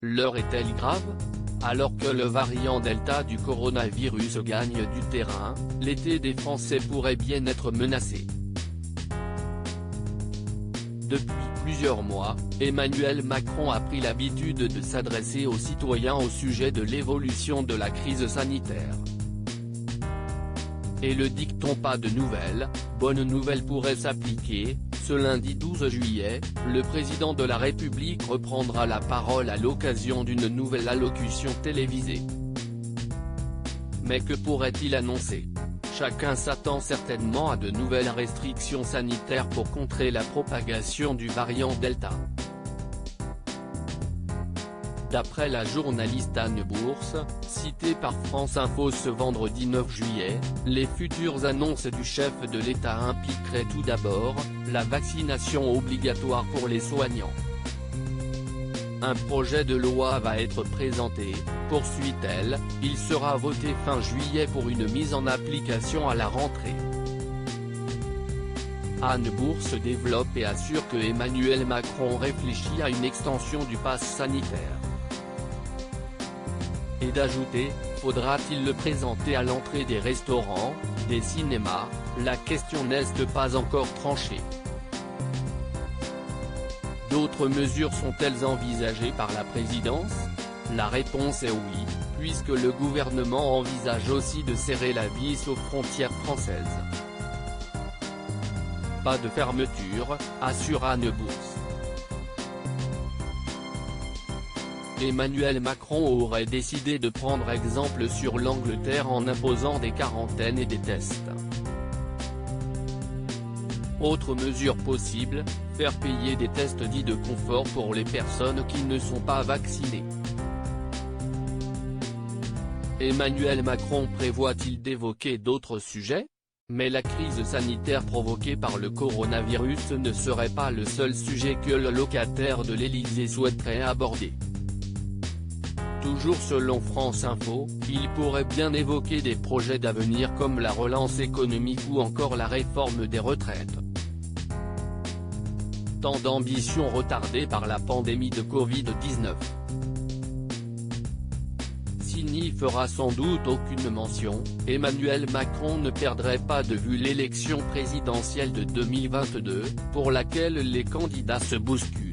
L'heure est-elle grave? Alors que le variant Delta du coronavirus gagne du terrain, l'été des Français pourrait bien être menacé. Depuis plusieurs mois, Emmanuel Macron a pris l'habitude de s'adresser aux citoyens au sujet de l'évolution de la crise sanitaire. Et le dicton pas de nouvelles, bonne nouvelle pourrait s'appliquer. Ce lundi 12 juillet, le président de la République reprendra la parole à l'occasion d'une nouvelle allocution télévisée. Mais que pourrait-il annoncer? Chacun s'attend certainement à de nouvelles restrictions sanitaires pour contrer la propagation du variant Delta. D'après la journaliste Anne Bourse, citée par France Info ce vendredi 9 juillet, les futures annonces du chef de l'État impliqueraient tout d'abord, la vaccination obligatoire pour les soignants. Un projet de loi va être présenté, poursuit-elle, il sera voté fin juillet pour une mise en application à la rentrée. Anne Bourse développe et assure que Emmanuel Macron réfléchit à une extension du pass sanitaire. Et d'ajouter, faudra-t-il le présenter à l'entrée des restaurants, des cinémas? La question n'est pas encore tranchée. D'autres mesures sont-elles envisagées par la présidence? La réponse est oui, puisque le gouvernement envisage aussi de serrer la vis aux frontières françaises. Pas de fermeture, assure Anne Bourse. Emmanuel Macron aurait décidé de prendre exemple sur l'Angleterre en imposant des quarantaines et des tests. Autre mesure possible, faire payer des tests dits de confort pour les personnes qui ne sont pas vaccinées. Emmanuel Macron prévoit-il d'évoquer d'autres sujets? Mais la crise sanitaire provoquée par le coronavirus ne serait pas le seul sujet que le locataire de l'Élysée souhaiterait aborder. Toujours selon France Info, il pourrait bien évoquer des projets d'avenir comme la relance économique ou encore la réforme des retraites. Tant d'ambitions retardées par la pandémie de Covid-19. S'il n'y fera sans doute aucune mention, Emmanuel Macron ne perdrait pas de vue l'élection présidentielle de 2022, pour laquelle les candidats se bousculent.